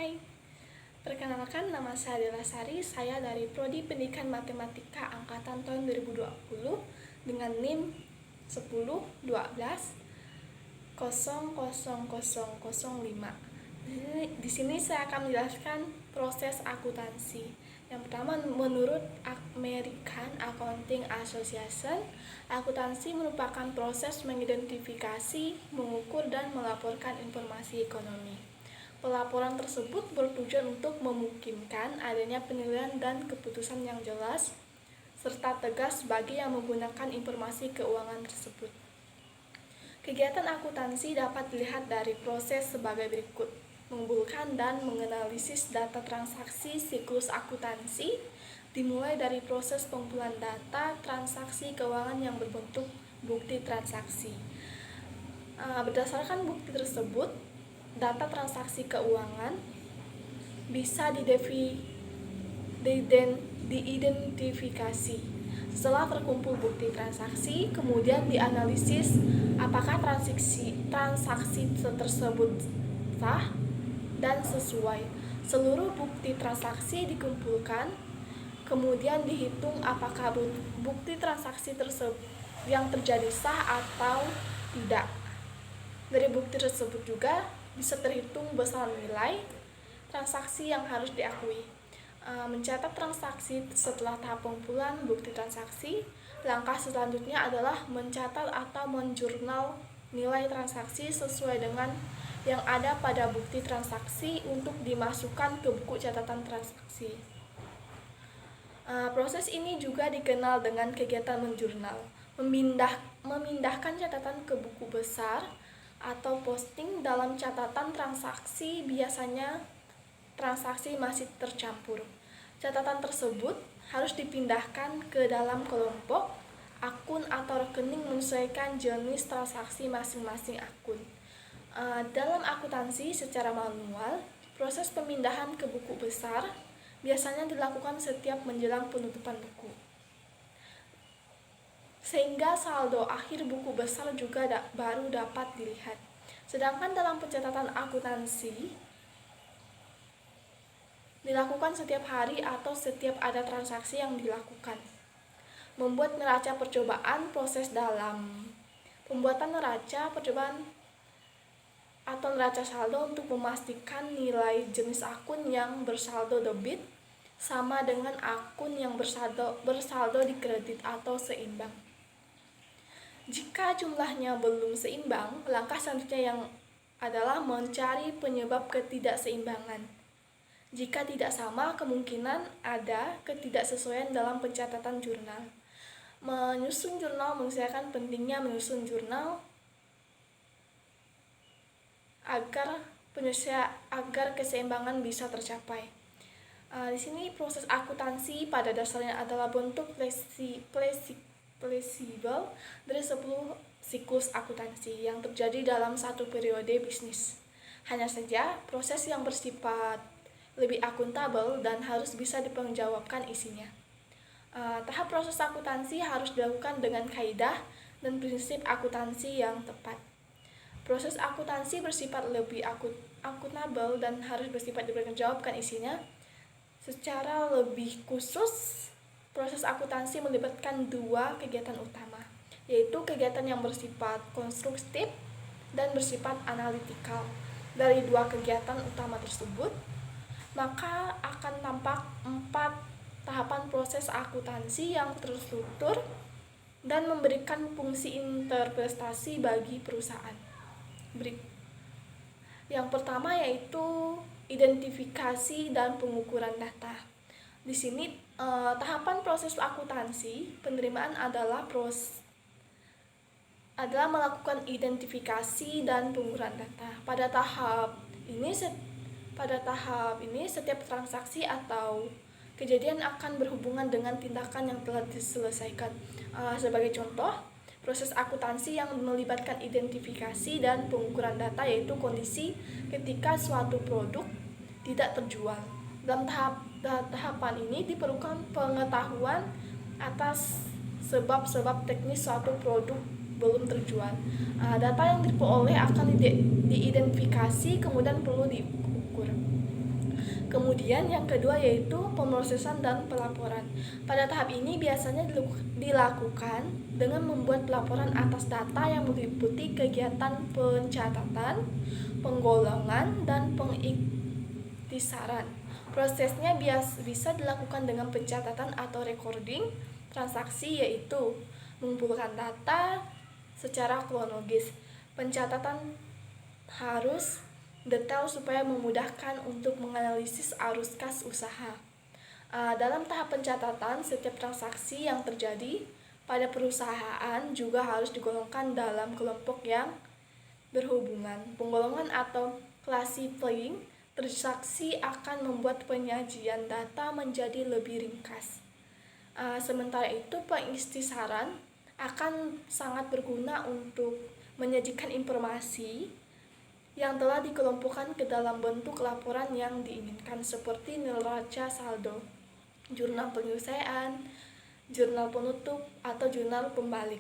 Hai, perkenalkan nama saya Dela Sari, saya dari Prodi Pendidikan Matematika Angkatan tahun 2020 dengan NIM 1012-000005. Di sini saya akan menjelaskan proses akuntansi. Yang pertama, menurut American Accounting Association, akuntansi merupakan proses mengidentifikasi, mengukur, dan melaporkan informasi ekonomi. Pelaporan tersebut bertujuan untuk memungkinkan adanya penilaian dan keputusan yang jelas serta tegas bagi yang menggunakan informasi keuangan tersebut. Kegiatan akuntansi dapat dilihat dari proses sebagai berikut: mengumpulkan dan menganalisis data transaksi siklus akuntansi, dimulai dari proses pengumpulan data transaksi keuangan yang berbentuk bukti transaksi. Berdasarkan bukti tersebut, data transaksi keuangan bisa diidentifikasi. Setelah terkumpul bukti transaksi, kemudian dianalisis apakah transaksi tersebut sah dan sesuai. Seluruh bukti transaksi dikumpulkan, kemudian dihitung apakah bukti transaksi tersebut yang terjadi sah atau tidak. Dari bukti tersebut juga bisa terhitung besaran nilai transaksi yang harus diakui. Mencatat transaksi setelah tahap pengumpulan bukti transaksi, langkah selanjutnya adalah mencatat atau menjurnal nilai transaksi sesuai dengan yang ada pada bukti transaksi untuk dimasukkan ke buku catatan transaksi. Proses ini juga dikenal dengan kegiatan menjurnal. Memindahkan catatan ke buku besar atau posting. Dalam catatan transaksi biasanya transaksi masih tercampur. Catatan tersebut harus dipindahkan ke dalam kelompok, akun atau rekening menyesuaikan jenis transaksi masing-masing akun. Dalam akuntansi secara manual, proses pemindahan ke buku besar biasanya dilakukan setiap menjelang penutupan buku, sehingga saldo akhir buku besar juga baru dapat dilihat. Sedangkan dalam pencatatan akuntansi dilakukan setiap hari atau setiap ada transaksi yang dilakukan. Membuat neraca percobaan, proses dalam pembuatan neraca percobaan atau neraca saldo untuk memastikan nilai jenis akun yang bersaldo debit sama dengan akun yang bersaldo di kredit atau seimbang. Jika jumlahnya belum seimbang, langkah selanjutnya yang adalah mencari penyebab ketidakseimbangan. Jika tidak sama, kemungkinan ada ketidaksesuaian dalam pencatatan jurnal. Menyusun jurnal mengusahakan pentingnya menyusun jurnal agar keseimbangan bisa tercapai. Di sini proses akuntansi pada dasarnya adalah bentuk fleksibel dari 10 siklus akuntansi yang terjadi dalam satu periode bisnis. Hanya saja proses yang bersifat lebih akuntabel dan harus bisa dipertanggungjawabkan isinya. Tahap proses akuntansi harus dilakukan dengan kaidah dan prinsip akuntansi yang tepat. Proses akuntansi bersifat lebih akuntabel dan harus bersifat dipertanggungjawabkan isinya. Secara lebih khusus, proses akuntansi melibatkan dua kegiatan utama, yaitu kegiatan yang bersifat konstruktif dan bersifat analitikal. Dari dua kegiatan utama tersebut, maka akan tampak 4 tahapan proses akuntansi yang terstruktur dan memberikan fungsi interpretasi bagi perusahaan. Yang pertama yaitu identifikasi dan pengukuran data. Di sini tahapan proses akuntansi penerimaan adalah melakukan identifikasi dan pengukuran data. Pada tahap ini setiap transaksi atau kejadian akan berhubungan dengan tindakan yang telah diselesaikan. Sebagai contoh, proses akuntansi yang melibatkan identifikasi dan pengukuran data yaitu kondisi ketika suatu produk tidak terjual. Dalam tahapan ini diperlukan pengetahuan atas sebab-sebab teknis suatu produk belum terjual. Data yang diperoleh akan diidentifikasi kemudian perlu diukur. Kemudian yang kedua yaitu pemrosesan dan pelaporan. Pada tahap ini biasanya dilakukan dengan membuat pelaporan atas data yang meliputi kegiatan pencatatan, penggolongan, dan pengiktisaran. Prosesnya bisa dilakukan dengan pencatatan atau recording transaksi, yaitu mengumpulkan data secara kronologis. Pencatatan harus detail supaya memudahkan untuk menganalisis arus kas usaha. Dalam tahap pencatatan, setiap transaksi yang terjadi pada perusahaan juga harus digolongkan dalam kelompok yang berhubungan. Penggolongan atau classifying transaksi akan membuat penyajian data menjadi lebih ringkas. Sementara itu, pengikhtisaran akan sangat berguna untuk menyajikan informasi yang telah dikelompokkan ke dalam bentuk laporan yang diinginkan, seperti neraca saldo, jurnal penyelesaian, jurnal penutup, atau jurnal pembalik.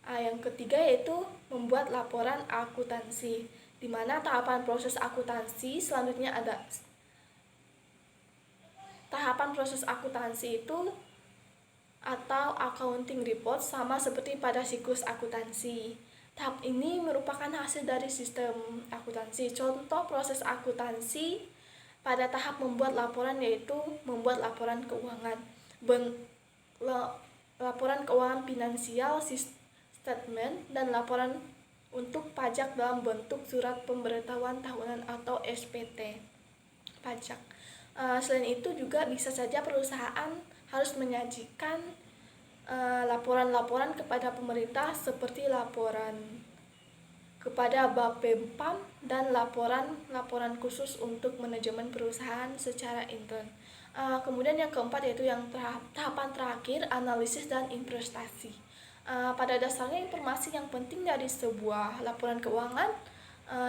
Yang ketiga yaitu membuat laporan akuntansi, di mana tahapan proses akuntansi selanjutnya ada tahapan proses akuntansi itu atau accounting report sama seperti pada siklus akuntansi. Tahap ini merupakan hasil dari sistem akuntansi. Contoh proses akuntansi pada tahap membuat laporan yaitu membuat laporan keuangan, laporan keuangan finansial statement, dan laporan untuk pajak dalam bentuk surat pemberitahuan tahunan atau SPT pajak. Selain itu juga bisa saja perusahaan harus menyajikan laporan-laporan kepada pemerintah seperti laporan kepada Bapepam dan laporan khusus untuk manajemen perusahaan secara intern. Kemudian yang keempat yaitu yang tahapan terakhir, analisis dan investasi. Pada dasarnya informasi yang penting dari sebuah laporan keuangan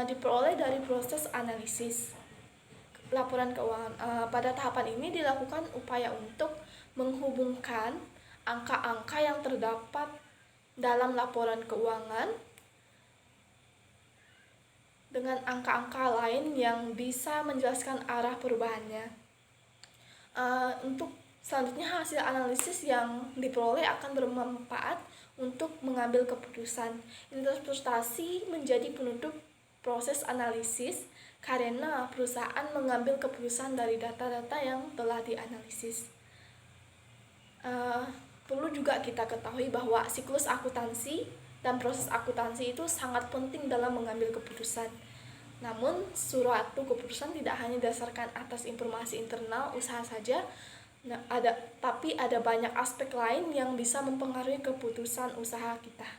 diperoleh dari proses analisis laporan keuangan. Pada tahapan ini dilakukan upaya untuk menghubungkan angka-angka yang terdapat dalam laporan keuangan dengan angka-angka lain yang bisa menjelaskan arah perubahannya. Untuk selanjutnya, hasil analisis yang diperoleh akan bermanfaat untuk mengambil keputusan. Interpretasi menjadi penutup proses analisis karena perusahaan mengambil keputusan dari data-data yang telah dianalisis. Perlu juga kita ketahui bahwa siklus akuntansi dan proses akuntansi itu sangat penting dalam mengambil keputusan. Namun, suatu keputusan tidak hanya didasarkan atas informasi internal usaha saja, tapi ada banyak aspek lain yang bisa mempengaruhi keputusan usaha kita.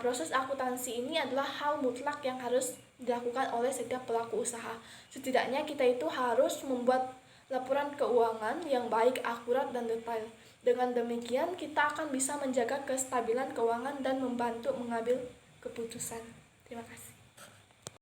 Proses akuntansi ini adalah hal mutlak yang harus dilakukan oleh setiap pelaku usaha. Setidaknya kita itu harus membuat laporan keuangan yang baik, akurat, dan detail. Dengan demikian, kita akan bisa menjaga kestabilan keuangan dan membantu mengambil keputusan. Terima kasih.